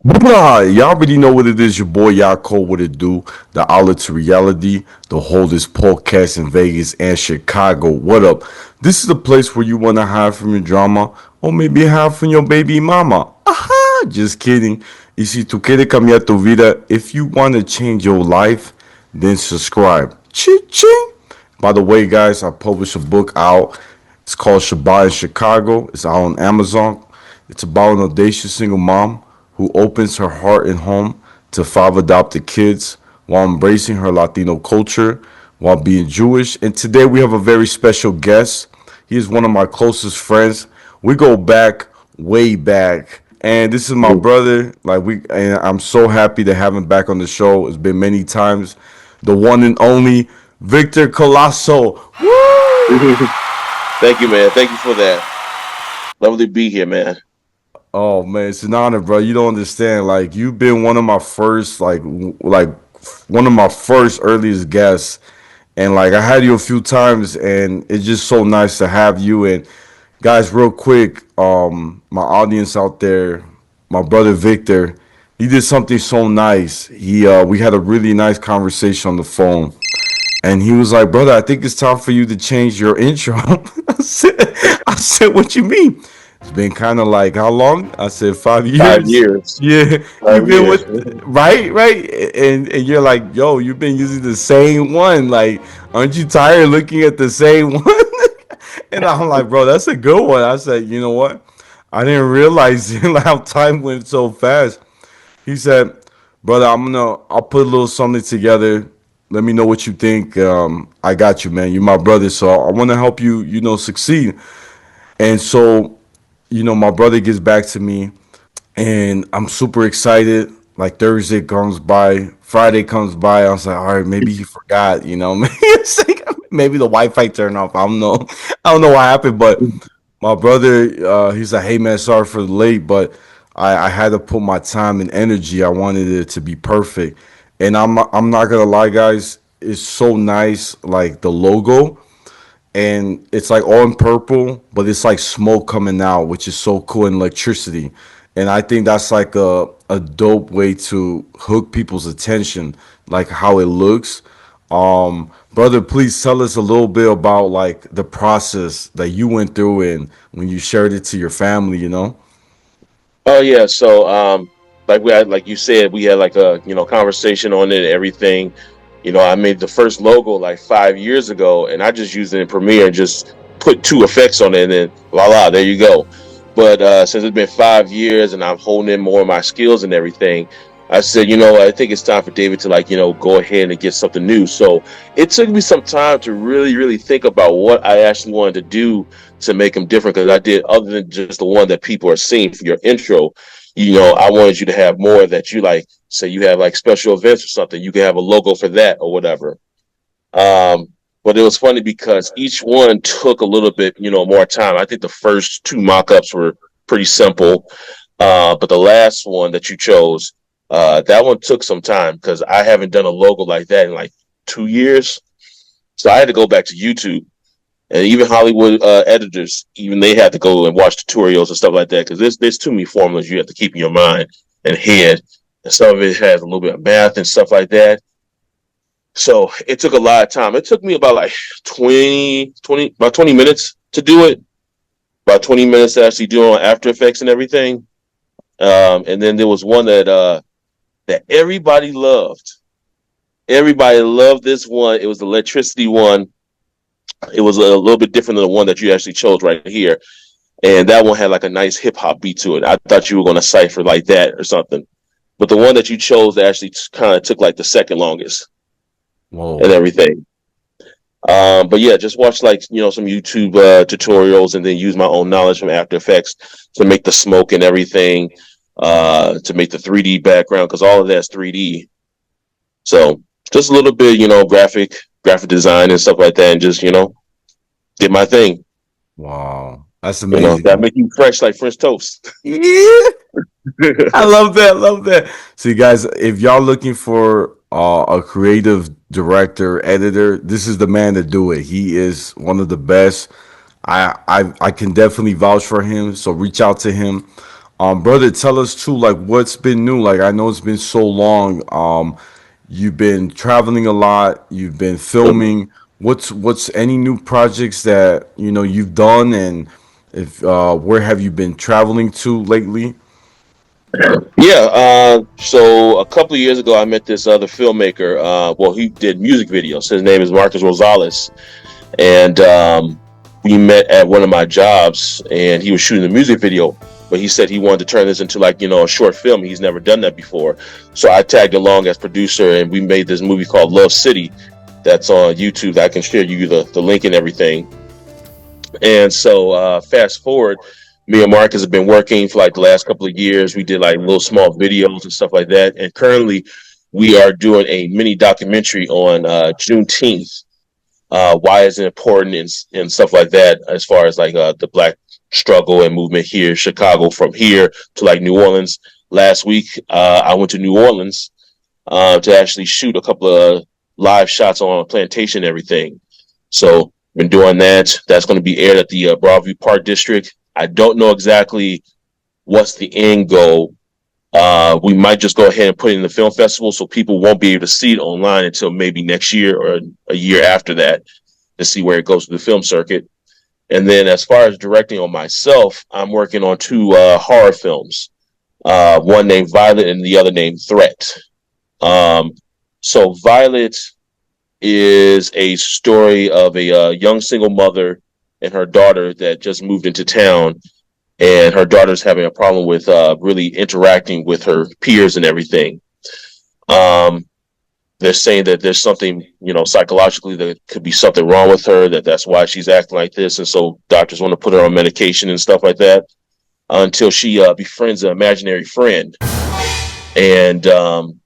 Y'all already know what it is. Your boy Yaakov, what it do? The outlet to reality, the holdest podcast in Vegas and Chicago. What up? This is the place where you want to hide from your drama or maybe hide from your baby mama. Aha! Just kidding. Y si tú quieres cambiar tu vida, if you want to change your life, then subscribe. Ching! By the way, guys, I published a book out. It's called Shabbat in Chicago. It's out on Amazon. It's about an audacious single mom who opens her heart and home to five adopted kids while embracing her Latino culture while being Jewish. And today we have a very special guest. He is one of my closest friends. We go back, way back. And this is my brother. And I'm so happy to have him back on the show. It's been many times. The one and only Victor Colasso. Thank you, man. Thank you for that. Lovely to be here, man. Oh man, it's an honor, bro. You don't understand. Like you've been one of my first, one of my first earliest guests, and like I had you a few times, and it's just so nice to have you. And guys, real quick, my audience out there, my brother Victor, he did something so nice. We had a really nice conversation on the phone, and he was like, "Brother, I think it's time for you to change your intro." I said, "What you mean?" It's been kind of like how long? I said 5 years. 5 years. Yeah, you've Five been years. with right, and you're like, yo, you've been using the same one. Like, aren't you tired of looking at the same one? And I'm like, bro, that's a good one. I said, you know what? I didn't realize how time went so fast. He said, brother, I'll put a little something together. Let me know what you think. I got you, man. You're my brother, so I want to help you, succeed. And so, my brother gets back to me, and I'm super excited. Like Thursday comes by, Friday comes by. I was like, all right, maybe he forgot. Maybe the Wi-Fi turned off. I don't know what happened, but my brother, he's like, hey man, sorry for the late, but I had to put my time and energy. I wanted it to be perfect, and I'm not gonna lie, guys. It's so nice, like the logo, and it's like all in purple, but it's like smoke coming out, which is so cool, and electricity. And I think that's like a dope way to hook people's attention, like how it looks. Brother, please tell us a little bit about like the process that you went through and when you shared it to your family. Oh yeah. Like you said, we had like a conversation on it and everything. I made the first logo like 5 years ago, and I just used it in Premiere and just put two effects on it, and then voila, there you go. But since it's been 5 years and I'm holding in more of my skills and everything, I said, I think it's time for David to go ahead and get something new. So it took me some time to really, really think about what I actually wanted to do to make them different. Because I did, other than just the one that people are seeing for your intro, I wanted you to have more that you like. Say you have like special events or something, you can have a logo for that or whatever. Um, but it was funny because each one took a little bit, more time. I think the first two mock-ups were pretty simple. But the last one that you chose, that one took some time because I haven't done a logo like that in like 2 years. So I had to go back to YouTube, and even Hollywood editors, even they had to go and watch tutorials and stuff like that because there's too many formulas you have to keep in your mind and head, and some of it has a little bit of math and stuff like that. So it took a lot of time. It took me about like 20 minutes to do it. About 20 minutes to actually do it on After Effects and everything. And then there was one that everybody loved. Everybody loved this one. It was the electricity one. It was a little bit different than the one that you actually chose right here. And that one had like a nice hip hop beat to it. I thought you were going to cipher like that or something. But the one that you chose actually kind of took like the second longest and Whoa. everything. But yeah, just watch like some YouTube tutorials, and then use my own knowledge from After Effects to make the smoke and everything, to make the 3D background, because all of that's 3D. So just a little bit, graphic design and stuff like that, and just did my thing. Wow. That's That amazing. make you fresh like French toast. Yeah. I love that. Love that. See, guys, if y'all looking for a creative director, editor, this is the man to do it. He is one of the best. I can definitely vouch for him. So reach out to him. Brother, tell us too, like what's been new. Like I know it's been so long. You've been traveling a lot. You've been filming. What's any new projects that you've done, and if where have you been traveling to lately? Yeah. So a couple of years ago, I met this other filmmaker. Well, he did music videos. His name is Marcus Rosales, and we met at one of my jobs, and he was shooting a music video. But he said he wanted to turn this into a short film. He's never done that before, so I tagged along as producer, and we made this movie called Love City. That's on YouTube. I can share you the link and everything. And so fast forward, me and Marcus have been working for like the last couple of years. We did like little small videos and stuff like that. And currently, we are doing a mini documentary on Juneteenth. Why is it important and stuff like that, as far as like the Black struggle and movement here, Chicago, from here to like New Orleans. Last week, I went to New Orleans to actually shoot a couple of live shots on a plantation and everything. So been doing that. That's going to be aired at the Broadview Park District. I don't know exactly what's the end goal. We might just go ahead and put it in the film festival so people won't be able to see it online until maybe next year or a year after that to see where it goes to the film circuit. And then as far as directing on myself, I'm working on two horror films, one named Violet and the other named Threat. Um, so Violet is a story of a young single mother and her daughter that just moved into town, and her daughter's having a problem with really interacting with her peers and everything. Um, they're saying that there's something, psychologically that could be something wrong with her, that's why she's acting like this, and so doctors want to put her on medication and stuff like that until she befriends an imaginary friend. And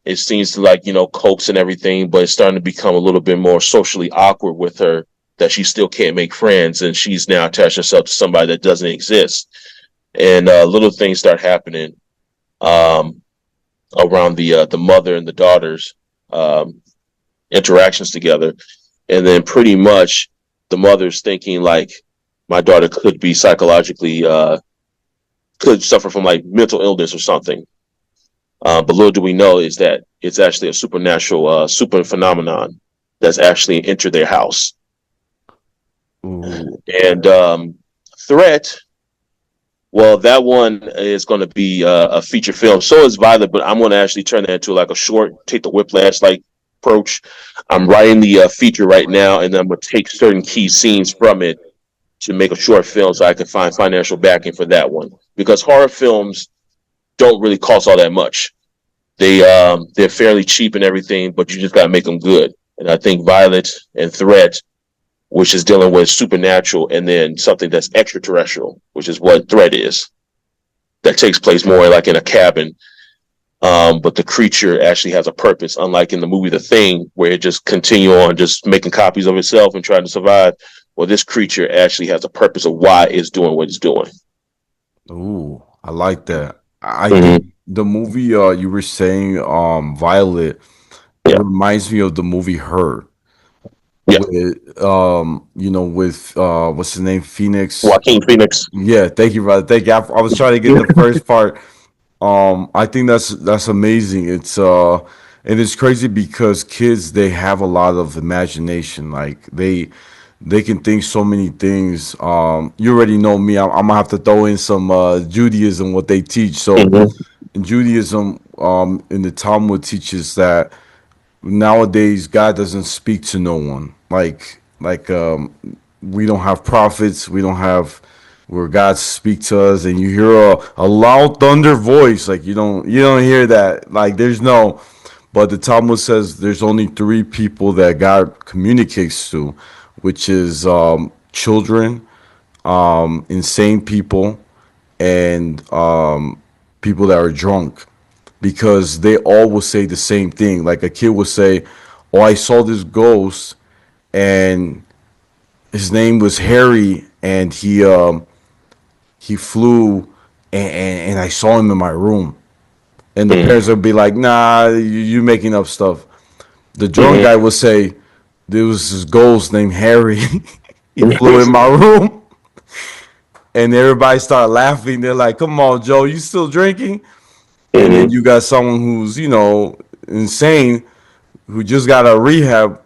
it seems to coax and everything, but it's starting to become a little bit more socially awkward with her, that she still can't make friends, and she's now attached herself to somebody that doesn't exist. And little things start happening um, around the mother and the daughters interactions together, and then pretty much the mother's thinking like my daughter could be psychologically could suffer from like mental illness or something. But little do we know is that it's actually a supernatural super phenomenon that's actually entered their house. Ooh. And Threat, well, that one is going to be a feature film. So is Violet, but I'm going to actually turn that into like a short, take the whiplash like approach. I'm writing the feature right now, and I'm going to take certain key scenes from it to make a short film so I can find financial backing for that one. Because horror films don't really cost all that much. They're fairly cheap and everything, but you just got to make them good. And I think Violet and Threat, which is dealing with supernatural, and then something that's extraterrestrial, which is what Threat is, that takes place more like in a cabin. But the creature actually has a purpose, unlike in the movie The Thing, where it just continue on just making copies of itself and trying to survive. Well, this creature actually has a purpose of why it's doing what it's doing. Ooh, I like that. I think Mm-hmm. the movie you were saying, Violet, it Yeah, reminds me of the movie Her yeah. with with what's his name? Phoenix. Joaquin Phoenix. Yeah, thank you, brother. Thank you. I was trying to get the first part. I think that's amazing. And it's crazy because kids, they have a lot of imagination. Like they can think so many things. You already know me. I'm gonna have to throw in some Judaism, what they teach. So Mm-hmm. in Judaism, in the Talmud teaches that nowadays God doesn't speak to no one. Like we don't have prophets. We don't have where God speak to us, and you hear a loud thunder voice. Like you don't hear that. Like there's no. But the Talmud says there's only three people that God communicates to, which is children, insane people, and people that are drunk, because they all will say the same thing. Like a kid will say, "Oh, I saw this ghost, and his name was Harry, and he flew, and I saw him in my room." And the parents would be like, "Nah, you making up stuff." The drunk Mm-hmm. guy would say, "There was this ghost named Harry. He flew in Mm-hmm. my room." and everybody start laughing. They're like, "Come on, Joe, you still drinking?" And then Mm-hmm. you got someone who's insane, who just got a rehab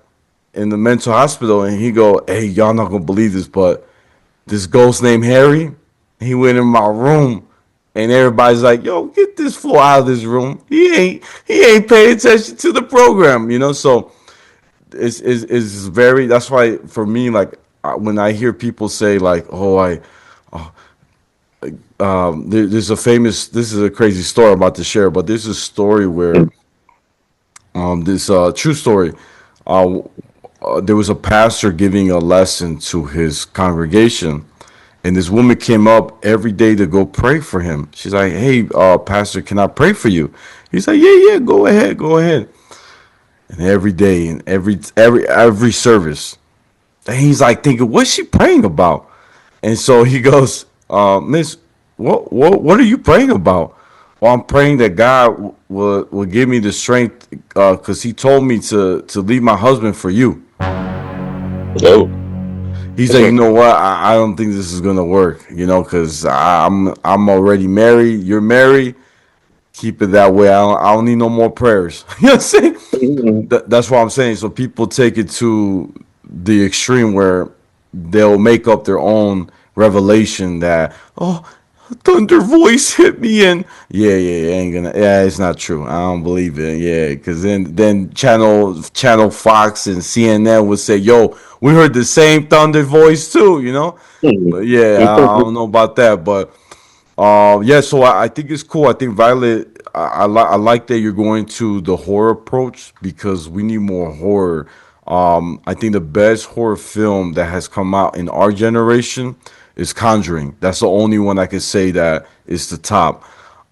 in the mental hospital, and he go, "Hey, y'all not gonna believe this, but this ghost named Harry, he went in my room." And everybody's like, "Yo, get this fool out of this room. He ain't paying attention to the program, you know." So it's very. That's why for me, like when I hear people say like, "Oh, there's a famous. This is a crazy story I'm about to share, but there's a story where this true story. Uh, there was a pastor giving a lesson to his congregation, and this woman came up every day to go pray for him. She's like, "Hey, pastor, can I pray for you?" He's like, "Yeah, yeah, go ahead, go ahead." And every day, and every service, and he's like thinking, "What's she praying about?" And so he goes, "Miss, what are you praying about?" "Well, I'm praying that God will give me the strength, because He told me to leave my husband for you." Oh. He's like, "You know what? I don't think this is gonna work. Because I'm already married. You're married. Keep it that way. I don't need no more prayers." You know what I'm saying? Mhm. That's what I'm saying. So people take it to the extreme where they'll make up their own revelation that, "Oh, a thunder voice hit me," and yeah, ain't gonna, yeah, it's not true. I don't believe it. Yeah, because then channel Fox and CNN would say, "Yo, we heard the same thunder voice too," you know. Mhm. But yeah, I don't know about that, but yeah, so I think it's cool. I think Violet, I like that you're going to the horror approach because we need more horror. I think the best horror film that has come out in our generation is Conjuring. That's the only one I could say that is the top.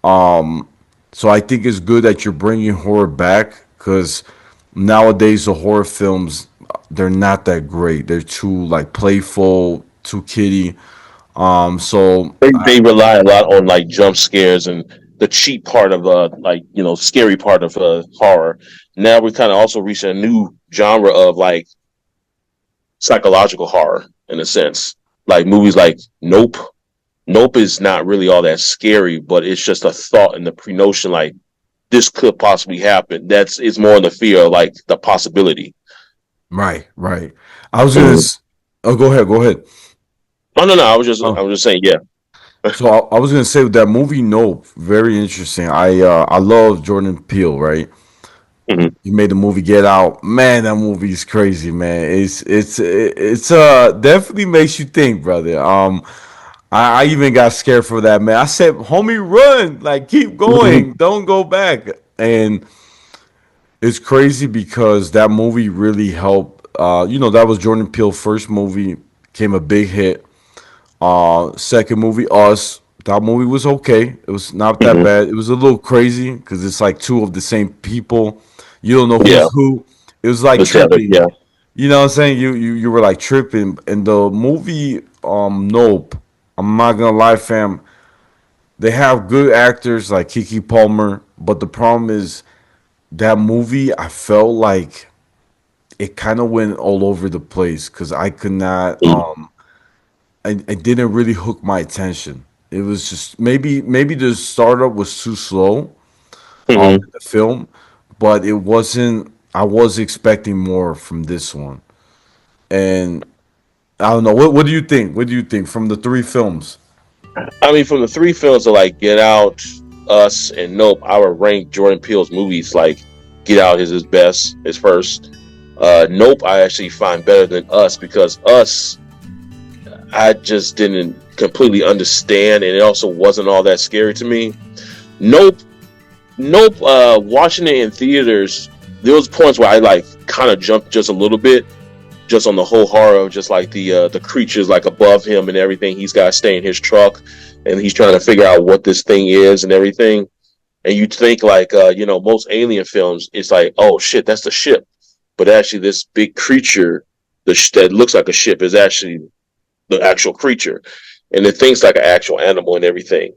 So I think it's good that you're bringing horror back because nowadays the horror films, they're not that great. They're too like playful, too kiddie. So They rely a lot on like jump scares and the cheap part of like scary part of horror. Now we kind of also reached a new genre of like psychological horror in a sense, like movies like Nope. Nope is not really all that scary, but it's just a thought and the pre-notion like this could possibly happen. That's it's more in the fear of like the possibility. right, right. I was gonna. Mhm. Oh, go ahead, go ahead. Oh no, no, I was just saying, yeah. So I was gonna say that movie. Nope, very interesting. I love Jordan Peele. Right, Mhm. he made the movie Get Out. Man, that movie is crazy. Man, it's definitely makes you think, brother. I even got scared for that, man. I said, "Homie, run! Like keep going, don't go back." And it's crazy because that movie really helped. That was Jordan Peele's first movie, became a big hit. Second movie, Us. That movie was okay. It was not that Mhm. bad. It was a little crazy because it's like two of the same people. You don't know Yeah, who's who. It was like the other, tripping. yeah. You know what I'm saying? You were like tripping. And the movie, Nope. I'm not gonna lie, fam. They have good actors like Kiki Palmer, but the problem is that movie. I felt like it kind of went all over the place because I could not. I didn't really hook my attention. It was just maybe the startup was too slow Mhm. in the film, but it wasn't. I was expecting more from this one, and I don't know. What do you think? What do you think from the three films? I mean, from the three films of like Get Out, Us, and Nope, I would rank Jordan Peele's movies like Get Out is his best, his first. Nope, I actually find better than Us because Us, I just didn't completely understand, and it also wasn't all that scary to me. Nope, Nope. Watching it in theaters, there was points where I like kind of jumped just a little bit, just on the whole horror of just like the creatures like above him and everything. He's got to stay in his truck, and he's trying to figure out what this thing is and everything. And you think like most alien films, it's like, oh shit, that's the ship, but actually this big creature, that looks like a ship, is actually the actual creature, and it thinks like an actual animal and everything.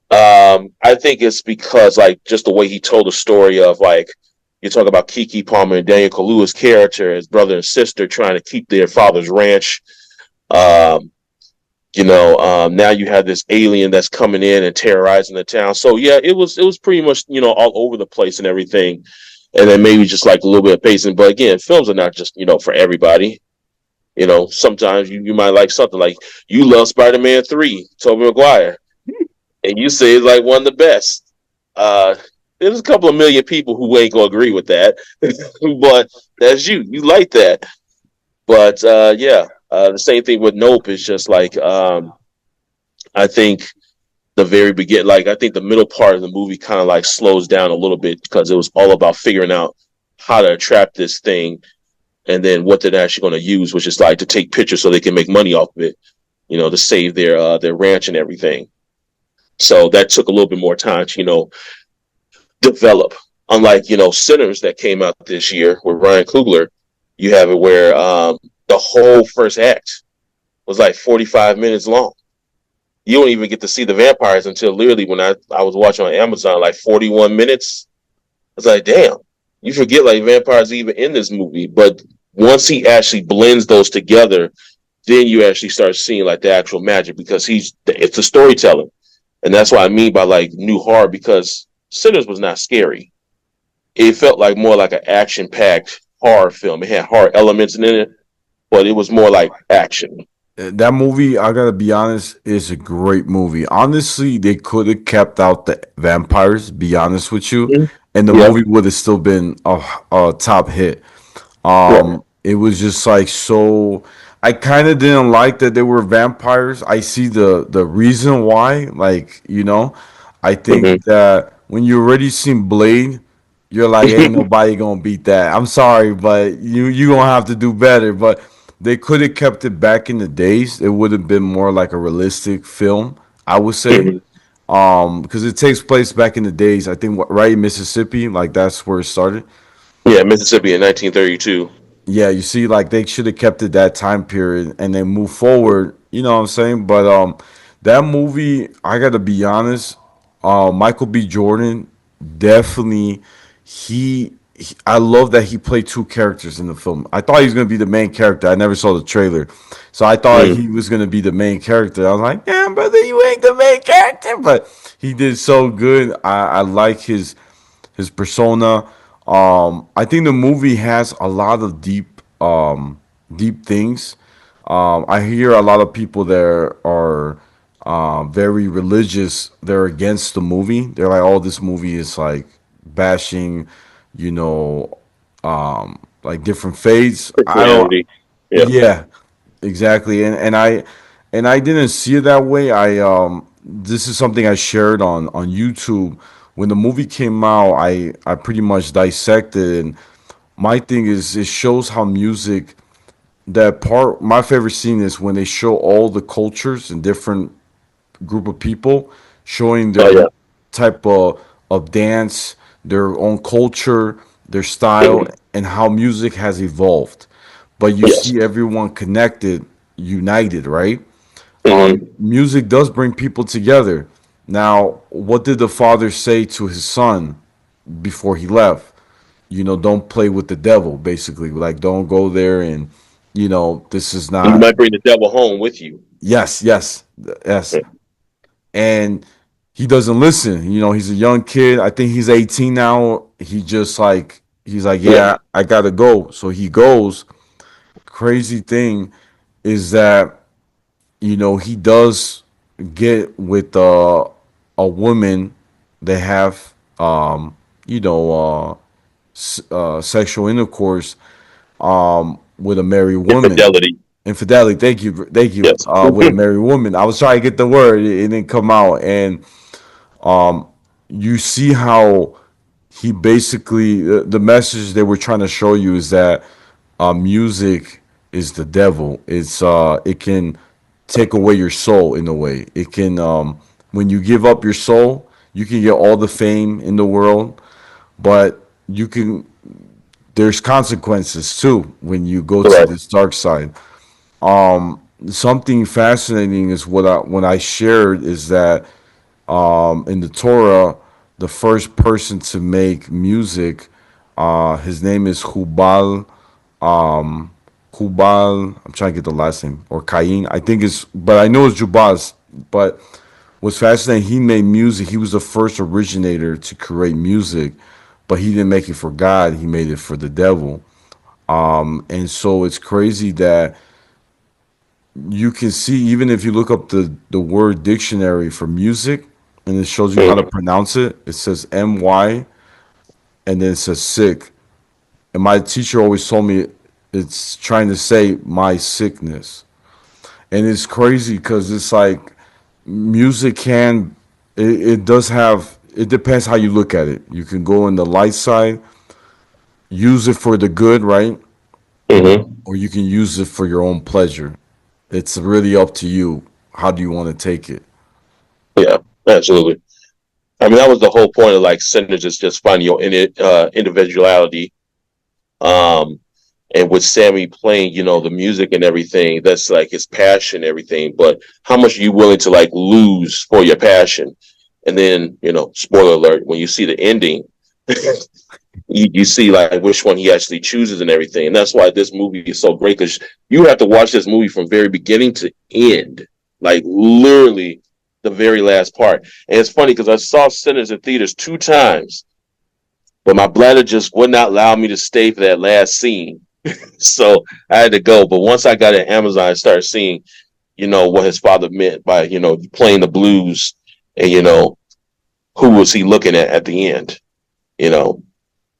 I think it's because like just the way he told the story of like you talk about Kiki Palmer and Daniel Kaluuya's character, his brother and sister trying to keep their father's ranch. Um, Now you have this alien that's coming in and terrorizing the town. So yeah, it was pretty much all over the place and everything, and then maybe just like a little bit of pacing. But again, films are not just for everybody. Sometimes you might like something like you love Spider-Man 3, Tobey Maguire, and you say it's like one of the best. Uh, there's a couple of million people who ain't gonna agree with that, but that's you. You like that. But yeah, the same thing with Nope. Is just like I think the very beginning, like I think the middle part of the movie kind of like slows down a little bit because it was all about figuring out how to trap this thing and then what they're actually going to use, which is like to take pictures so they can make money off of it, to save their ranch and everything. So that took a little bit more time to develop. Unlike Sinners that came out this year with Ryan Coogler, you have it where the whole first act was like 45 minutes long. You don't even get to see the vampires until literally when I was watching on Amazon, like 41 minutes. I was like, damn, you forget like vampires even in this movie. But once he actually blends those together, then you actually start seeing like the actual magic because it's a storytelling. And that's what I mean by like new horror because Sinners was not scary. It felt like more like an action packed horror film. It had horror elements in it, but it was more like action. That movie, I gotta be honest, is a great movie. Honestly, they could have kept out the vampires. Be honest with you, Mhm. and the Yeah, movie would have still been a top hit. right. It was just like so. I kind of didn't like that they were vampires. I see the reason why. Like I Mm-hmm. think that when you already seen Blade, you're like, ain't nobody gonna beat that. I'm sorry, but you gonna have to do better. But they could have kept it back in the days. It would have been more like a realistic film, I would say. Hmm. Because it takes place back in the days. I think right in Mississippi, like that's where it started. Yeah, Mississippi in 1932. Yeah, you see, like they should have kept it that time period and then move forward. You know what I'm saying? But that movie, I gotta be honest, Michael B. Jordan definitely I love that he played two characters in the film. I thought he was gonna be the main character. I never saw the trailer, so I thought Mm. he was gonna be the main character. I was like, damn, brother, you ain't the main character, but he did so good. I like his persona. I think the movie has a lot of deep things. I hear a lot of people there are very religious. They're against the movie. They're like, "Oh, this movie is like bashing, you know, like different faiths." I don't. Christianity. Yeah. Yeah, exactly. And I didn't see it that way. This is something I shared on YouTube. When the movie came out, I pretty much dissected, and my thing is it shows how music, that part, my favorite scene is when they show all the cultures and different group of people showing Oh their yeah. type of dance, their own culture, their style, Hmm. and how music has evolved. But you Yes. see everyone connected, united, right? Hmm. Music does bring people together. Now, what did the father say to his son before he left? Don't play with the devil, basically. Like, don't go there and, this is You not. might bring the devil home with you. Yes, yes, yes. And he doesn't listen. He's a young kid. I think he's 18 now. He's like, Yeah. yeah, I gotta go. So he goes. Crazy thing is that he does get with a woman. They have you know sexual intercourse with a married woman. Infidelity. Infidelity. Thank you. Yes. With a married woman. I was trying to get the word. It didn't come out, and you see how he basically the message they were trying to show you is that music is the devil. It can take away your soul in a way. It can when you give up your soul, you can get all the fame in the world, but you can there's consequences too when you go to Right. this dark side. Something fascinating is when I shared is that in the Torah, the first person to make music, his name is Hubal Kubal. I'm trying to get the last name, or Cain. I think it's, but I know it's Jubaz. But what's fascinating, he made music. He was the first originator to create music, but he didn't make it for God. He made it for the devil. And so it's crazy that you can see, even if you look up the word dictionary for music, and it shows you how to Mhm. pronounce it. It says my, and then it says sick. And my teacher always told me it's trying to say my sickness. And it's crazy because it's like music can, it does have, it depends how you look at it. You can go in the light side, use it for the good, right? Mhm. Or you can use it for your own pleasure. It's really up to you. How do you want to take it? Yeah, absolutely. I mean, that was the whole point of like Sinners is just finding your individuality. Um, and with Sammy playing, the music and everything, that's like his passion, and everything. But how much are you willing to like lose for your passion? And then, spoiler alert, when you see the ending, you see like which one he actually chooses and everything. And that's why this movie is so great because you have to watch this movie from very beginning to end, like literally the very last part. And it's funny because I saw Sinners in theaters 2 times, but my bladder just would not allow me to stay for that last scene. So I had to go. But once I got at Amazon and started seeing, what his father meant by, playing the blues and, who was he looking at the end? You know,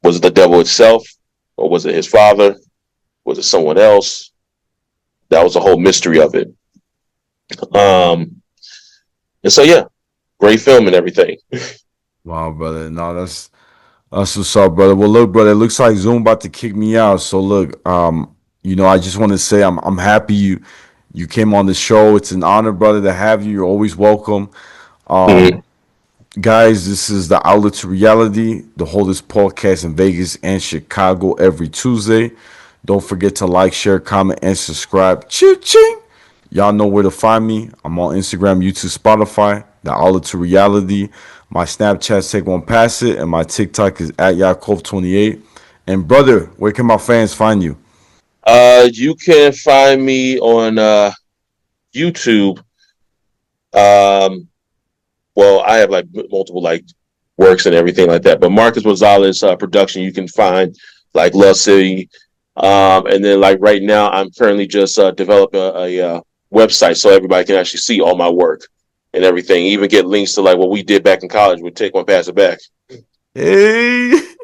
was it the devil itself or was it his father? Was it someone else? That was the whole mystery of it. And so, yeah, great film and everything. Wow, brother. No, that's what's up, brother. Well, look, brother. It looks like Zoom about to kick me out. So look, I just want to say I'm happy you came on the show. It's an honor, brother, to have you. You're always welcome. Mm-hmm. Guys, this is the Outlet to Reality, the holdest podcast in Vegas and Chicago every Tuesday. Don't forget to like, share, comment, and subscribe. Ching! Y'all know where to find me. I'm on Instagram, YouTube, Spotify, the Outlet to Reality. My Snapchat, take one pass it, and my TikTok is at Yaakov28. And brother, where can my fans find you? You can find me on YouTube. Um, well, I have like multiple like works and everything like that. But Marcus Rosales production, you can find like Love City, and then like right now, I'm currently just developing a website so everybody can actually see all my work and everything. Even get links to like what we did back in college. We take one, pass it back. Hey!